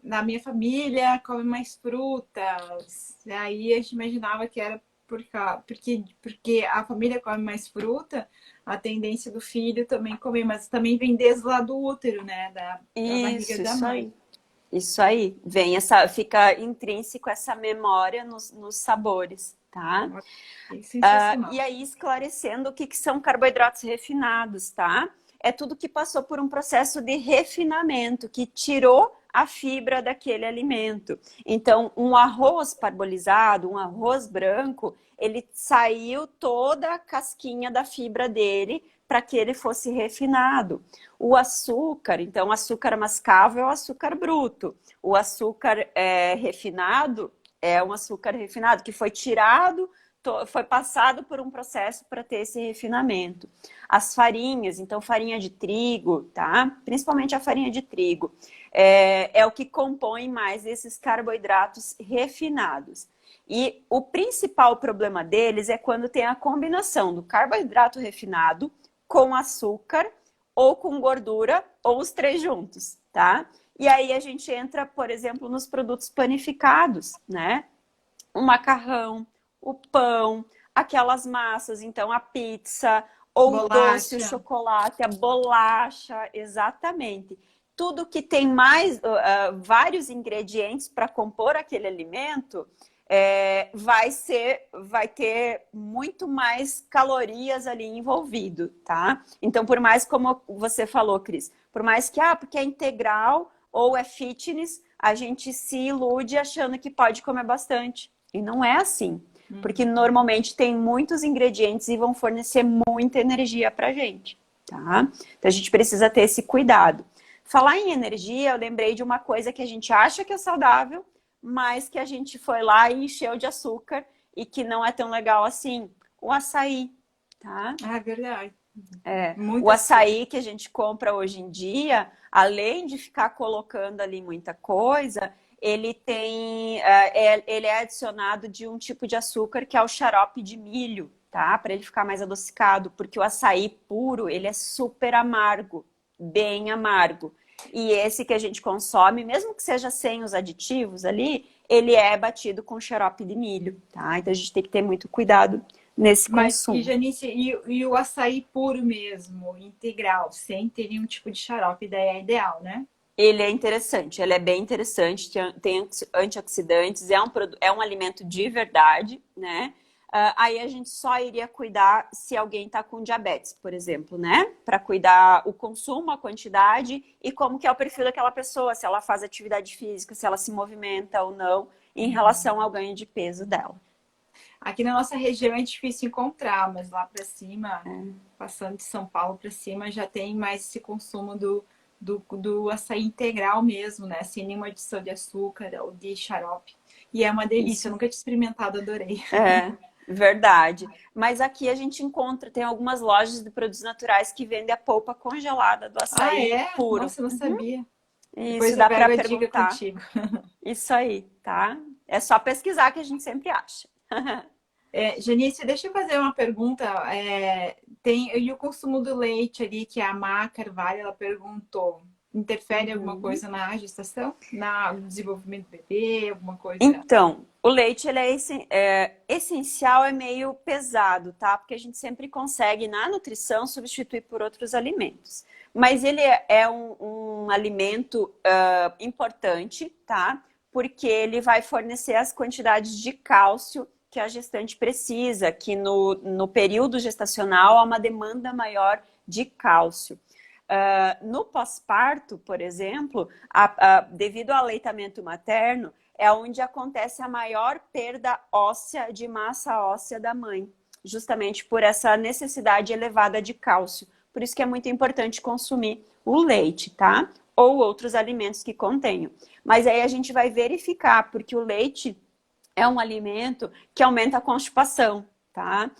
na minha família come mais frutas. E aí a gente imaginava que era porque a família come mais fruta, a tendência do filho também comer, mas também vem desde lá do útero, né, da barriga da isso mãe. aí. Isso aí. Fica intrínseco essa memória nos sabores, tá? Ok, E sensacional. aí, esclarecendo o que são carboidratos refinados, tá? É tudo que passou por um processo de refinamento, que tirou a fibra daquele alimento. Então, um arroz parbolizado, um arroz branco, ele saiu toda a casquinha da fibra dele para que ele fosse refinado. O açúcar, então, açúcar mascavo é o açúcar bruto. O açúcar refinado é um açúcar refinado que foi tirado, foi passado por um processo para ter esse refinamento. As farinhas, então farinha de trigo, tá? Principalmente a farinha de trigo, é o que compõe mais esses carboidratos refinados. E o principal problema deles é quando tem a combinação do carboidrato refinado com açúcar ou com gordura, ou os três juntos, tá? E aí a gente entra, por exemplo, nos produtos panificados, né? O macarrão, o pão, aquelas massas, então a pizza, ou o doce, o Bolacha. chocolate, a bolacha, exatamente. Tudo que tem mais vários ingredientes para compor aquele alimento vai ter muito mais calorias ali envolvido, tá? Então, por mais como você falou, Cris, por mais que, porque é integral ou é fitness, a gente se ilude achando que pode comer bastante. E não é assim, porque Uhum. normalmente tem muitos ingredientes e vão fornecer muita energia pra gente, tá? Então a gente precisa ter esse cuidado. Falar em energia, eu lembrei de uma coisa que a gente acha que é saudável, mas que a gente foi lá e encheu de açúcar e que não é tão legal assim. O açaí. tá? Ah, é verdade. O Muito açaí que a gente compra hoje em dia, além de ficar colocando ali muita coisa, ele tem, ele é adicionado de um tipo de açúcar que é o xarope de milho, tá? Para ele ficar mais adocicado, porque o açaí puro, ele é super amargo, bem amargo. E esse que a gente consome, mesmo que seja sem os aditivos ali, ele é batido com xarope de milho, tá? Então a gente tem que ter muito cuidado nesse Mas, e consumo. Janice, e o açaí puro mesmo, integral, sem ter nenhum tipo de xarope, daí é ideal, né? Ele é interessante, ele é bem interessante, tem antioxidantes, é um alimento de verdade, né? Aí a gente só iria cuidar se alguém está com diabetes, por exemplo, né? Para cuidar o consumo, a quantidade e como que é o perfil daquela pessoa, se ela faz atividade física, se ela se movimenta ou não, em relação ao ganho de peso dela. Aqui na nossa região é difícil encontrar, mas lá para cima, passando de São Paulo para cima, já tem mais esse consumo do açaí integral mesmo, né? Sem nenhuma adição de açúcar ou de xarope. E é uma delícia, Isso. eu nunca tinha experimentado, adorei. É, verdade. Mas aqui a gente encontra, tem algumas lojas de produtos naturais que vendem a polpa congelada do Ah, açaí é? puro. Nossa, eu não sabia. Isso Depois eu dá para pego a dica perguntar. contigo. Isso aí, tá? É só pesquisar que a gente sempre acha. Janice, deixa eu fazer uma pergunta. E o consumo do leite ali, que a Má Carvalho, ela perguntou, interfere alguma Uhum. coisa na gestação? No desenvolvimento do bebê, alguma coisa? Então, o leite ele essencial, é meio pesado, tá? Porque a gente sempre consegue na nutrição substituir por outros alimentos. Mas ele é um alimento importante, tá? Porque ele vai fornecer as quantidades de cálcio que a gestante precisa, que no período gestacional há uma demanda maior de cálcio. No pós-parto, por exemplo, devido ao aleitamento materno, é onde acontece a maior perda óssea de massa óssea da mãe, justamente por essa necessidade elevada de cálcio. Por isso que é muito importante consumir o leite, tá? Ou outros alimentos que contenham. Mas aí a gente vai verificar, porque o leite é um alimento que aumenta a constipação, tá?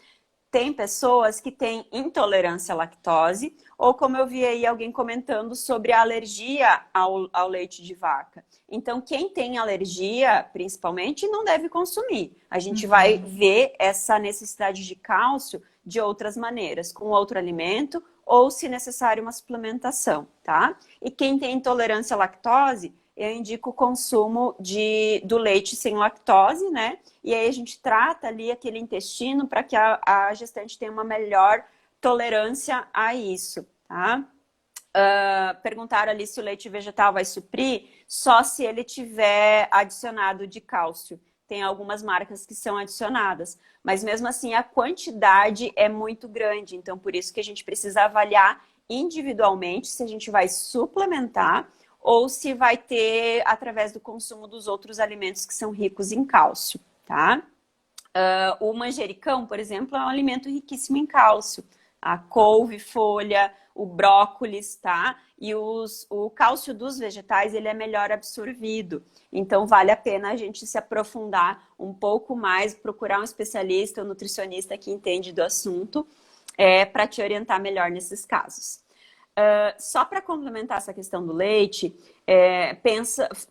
Tem pessoas que têm intolerância à lactose, ou como eu vi aí alguém comentando sobre a alergia ao leite de vaca. Então, quem tem alergia, principalmente, não deve consumir. A gente vai ver essa necessidade de cálcio de outras maneiras, com outro alimento, ou, se necessário, uma suplementação, tá? E quem tem intolerância à lactose, eu indico o consumo do leite sem lactose, né? E aí a gente trata ali aquele intestino para que a gestante tenha uma melhor tolerância a isso, tá? Perguntaram ali se o leite vegetal vai suprir, só se ele tiver adicionado de cálcio. Tem algumas marcas que são adicionadas, mas mesmo assim a quantidade é muito grande, então por isso que a gente precisa avaliar individualmente se a gente vai suplementar ou se vai ter através do consumo dos outros alimentos que são ricos em cálcio, tá? O manjericão, por exemplo, é um alimento riquíssimo em cálcio. A couve-folha, o brócolis, tá? E o cálcio dos vegetais, ele é melhor absorvido. Então, vale a pena a gente se aprofundar um pouco mais, procurar um especialista, um nutricionista que entende do assunto, para te orientar melhor nesses casos. Só para complementar essa questão do leite,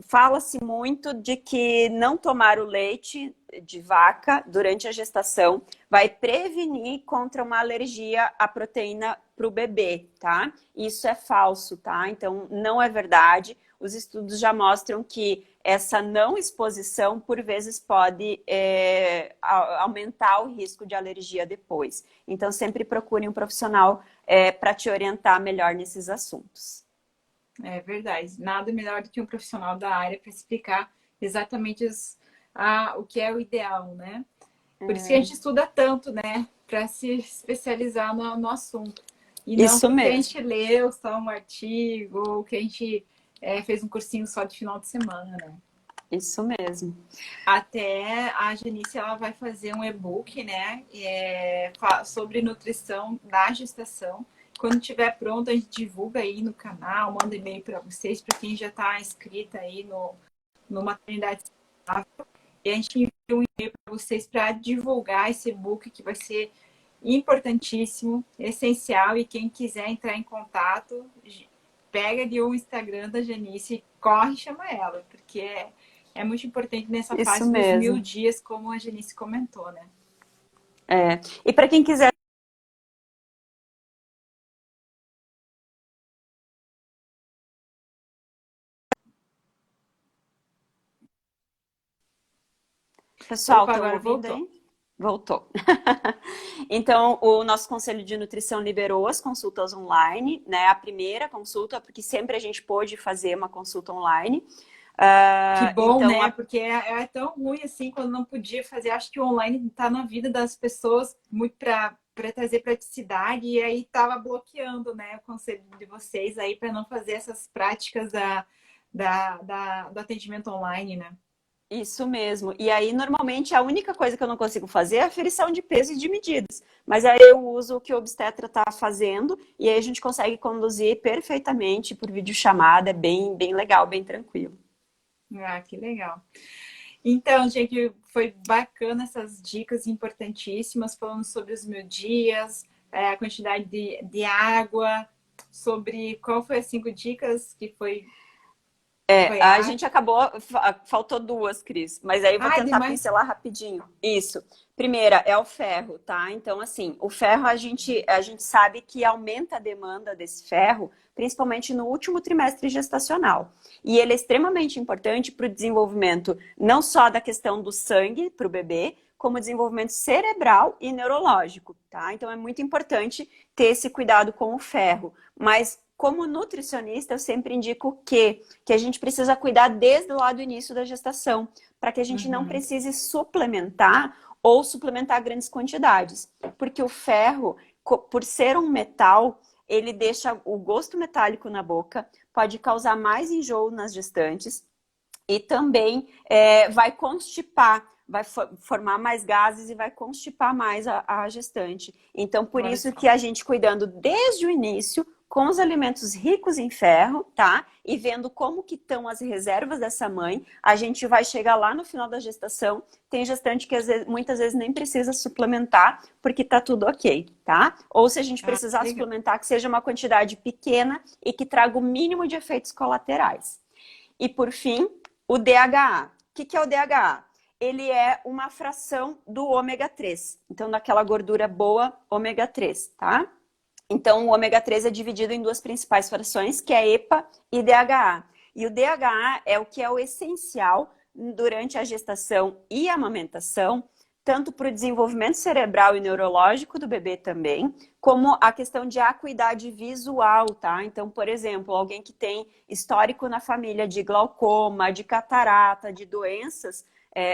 fala-se muito de que não tomar o leite de vaca durante a gestação vai prevenir contra uma alergia à proteína para o bebê, tá? Isso é falso, tá? Então, não é verdade. Os estudos já mostram que essa não exposição, por vezes, pode aumentar o risco de alergia depois. Então, sempre procure um profissional para te orientar melhor nesses assuntos. É verdade. Nada melhor do que um profissional da área para explicar exatamente o que é o ideal, né? Por isso que a gente estuda tanto, né? Para se especializar no assunto. E não Isso porque a mesmo. gente leu só um artigo ou que a gente fez um cursinho só de final de semana, né? Isso mesmo. Até a Janice, ela vai fazer um e-book, né? Sobre nutrição na gestação. Quando estiver pronto, a gente divulga aí no canal, manda e-mail para vocês, para quem já está inscrita aí no Maternidade Saudável. E a gente envia um e-mail para vocês para divulgar esse e-book que vai ser importantíssimo, essencial, e quem quiser entrar em contato, pega ali o Instagram da Janice e corre e chama ela, porque é muito importante nessa Isso fase dos 1000 mesmo. dias, como a Janice comentou, né? E para quem quiser, pessoal, Opa, estão agora ouvindo voltou. aí? Voltou. Então, o nosso Conselho de Nutrição liberou as consultas online, né? A primeira consulta, porque sempre a gente pôde fazer uma consulta online. Que bom, Então, né? Porque é tão ruim assim quando não podia fazer. Acho que o online está na vida das pessoas muito para trazer praticidade, e aí estava bloqueando, né, o conselho de vocês aí para não fazer essas práticas do atendimento online, né? isso mesmo. E aí, normalmente, a única coisa que eu não consigo fazer é a aferição de peso e de medidas. Mas aí eu uso o que o obstetra está fazendo e aí a gente consegue conduzir perfeitamente por videochamada. É bem, bem legal, bem tranquilo. Ah, que legal. Então, gente, foi bacana essas dicas importantíssimas, falando sobre os 1000 dias, a quantidade de água, sobre qual foi as 5 dicas que foi A água. gente acabou, faltou duas, Cris, mas aí eu vou Ai, tentar demais. pincelar rapidinho. Isso. Primeira é o ferro, tá? Então, assim, o ferro a gente sabe que aumenta a demanda desse ferro, principalmente no último trimestre gestacional. E ele é extremamente importante para o desenvolvimento não só da questão do sangue para o bebê, como desenvolvimento cerebral e neurológico, tá? Então é muito importante ter esse cuidado com o ferro. Mas como nutricionista, eu sempre indico que a gente precisa cuidar desde lá do início da gestação, para que a gente não Uhum. precise suplementar ou suplementar grandes quantidades. Porque o ferro, por ser um metal, ele deixa o gosto metálico na boca, pode causar mais enjoo nas gestantes e também vai constipar, vai formar mais gases e vai constipar mais a gestante. Então, por Olha isso só. que a gente cuidando desde o início com os alimentos ricos em ferro, tá? E vendo como que estão as reservas dessa mãe, a gente vai chegar lá no final da gestação. Tem gestante que muitas vezes nem precisa suplementar, porque tá tudo ok, tá? Ou se a gente Ah, que precisar legal. suplementar, que seja uma quantidade pequena e que traga o mínimo de efeitos colaterais. E por fim, o DHA. O que é o DHA? Ele é uma fração do ômega 3. Então, daquela gordura boa, ômega 3, tá? Então, o ômega 3 é dividido em duas principais frações, que é EPA e DHA. E o DHA é o que é o essencial durante a gestação e a amamentação, tanto para o desenvolvimento cerebral e neurológico do bebê também, como a questão de acuidade visual, tá? Então, por exemplo, alguém que tem histórico na família de glaucoma, de catarata, de doenças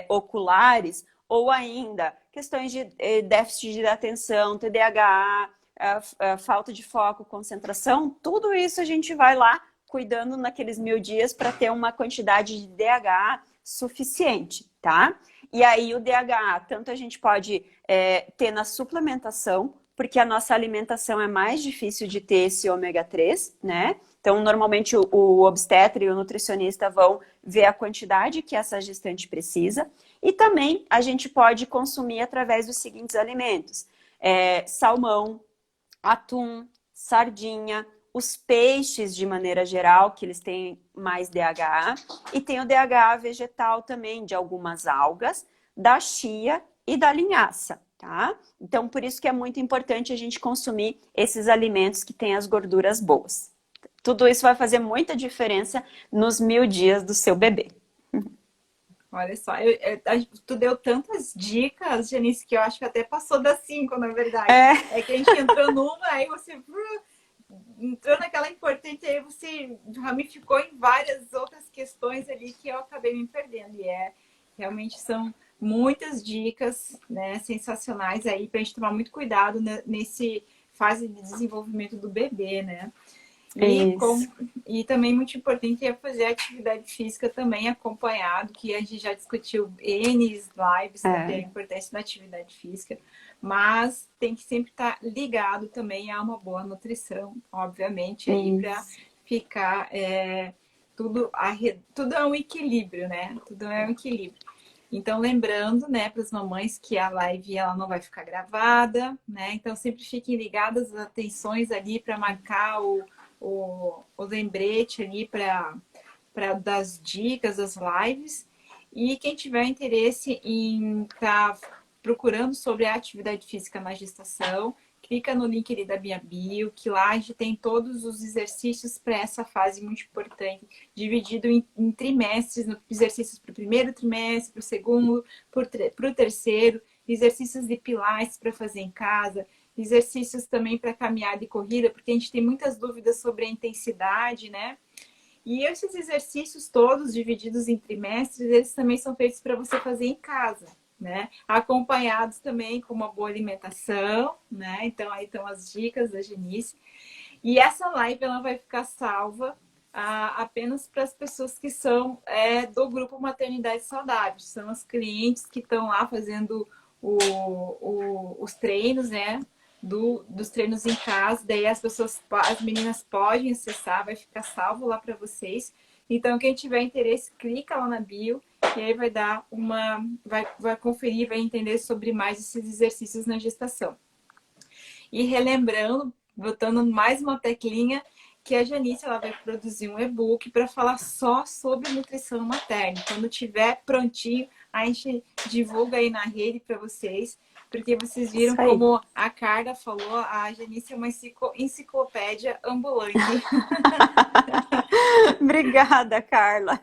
oculares, ou ainda questões de déficit de atenção, TDAH, a falta de foco, concentração, tudo isso a gente vai lá cuidando naqueles 1000 dias para ter uma quantidade de DHA suficiente, tá? E aí o DHA, tanto a gente pode ter na suplementação, porque a nossa alimentação é mais difícil de ter esse ômega 3, né? Então, normalmente o obstetra e o nutricionista vão ver a quantidade que essa gestante precisa. E também a gente pode consumir através dos seguintes alimentos: salmão, atum, sardinha, os peixes de maneira geral, que eles têm mais DHA, e tem o DHA vegetal também, de algumas algas, da chia e da linhaça, tá? Então, por isso que é muito importante a gente consumir esses alimentos que têm as gorduras boas. Tudo isso vai fazer muita diferença nos 1000 dias do seu bebê. Olha só, tu deu tantas dicas, Janice, que eu acho que até passou das 5, na verdade. É, É que a gente entrou numa, aí você entrou naquela importante, aí você ramificou em várias outras questões ali que eu acabei me perdendo. E realmente são muitas dicas, né, sensacionais aí para a gente tomar muito cuidado nesse fase de desenvolvimento do bebê, né? E, isso. e também muito importante é fazer atividade física também acompanhado, que a gente já discutiu N lives sobre a É, importância da atividade física, mas tem que sempre estar ligado também a uma boa nutrição, obviamente, aí para isso. ficar tudo é um equilíbrio, né? Tudo é um equilíbrio. Então, lembrando, né, para as mamães que a live ela não vai ficar gravada, né? Então, sempre fiquem ligadas as atenções ali para marcar o lembrete ali para das dicas, das lives. E quem tiver interesse em estar procurando sobre a atividade física na gestação, clica no link ali da minha bio, que lá a gente tem todos os exercícios para essa fase muito importante, dividido em trimestres, exercícios para o primeiro trimestre, para o segundo, para o terceiro, exercícios de pilates para fazer em casa, exercícios também para caminhada e corrida, porque a gente tem muitas dúvidas sobre a intensidade, né? E esses exercícios todos divididos em trimestres, eles também são feitos para você fazer em casa, né? Acompanhados também com uma boa alimentação, né? Então aí estão as dicas da Genice. E essa live ela vai ficar salva apenas para as pessoas que são do grupo Maternidade Saudável. São as clientes que estão lá fazendo os treinos, né? Dos treinos em casa, daí as meninas podem acessar, vai ficar salvo lá para vocês. Então, quem tiver interesse, clica lá na bio e aí vai dar vai conferir, vai entender sobre mais esses exercícios na gestação. E relembrando, botando mais uma teclinha, que a Janice ela vai produzir um e-book para falar só sobre nutrição materna. Quando tiver prontinho, a gente divulga aí na rede para vocês, porque vocês viram como a Carla falou, a Janice é uma enciclopédia ambulante. Obrigada, Carla.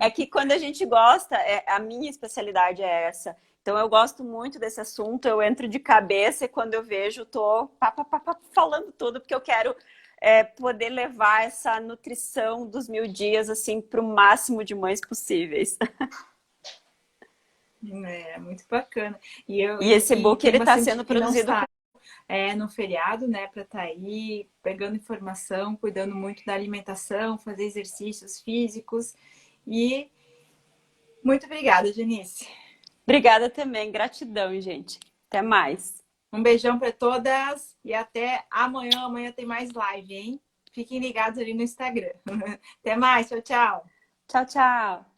É que quando a gente gosta, a minha especialidade é essa. Então eu gosto muito desse assunto, eu entro de cabeça e quando eu vejo, tô falando tudo, porque eu quero poder levar essa nutrição dos 1000 dias assim para o máximo de mães possíveis. É muito bacana. E esse e-book ele está sendo produzido no feriado, né, para estar aí pegando informação, cuidando muito da alimentação, fazer exercícios físicos. E muito obrigada, Janice. Obrigada também, gratidão, gente. Até mais. Um beijão para todas e até amanhã. Amanhã tem mais live, hein? Fiquem ligados ali no Instagram. Até mais, tchau, tchau. Tchau, tchau.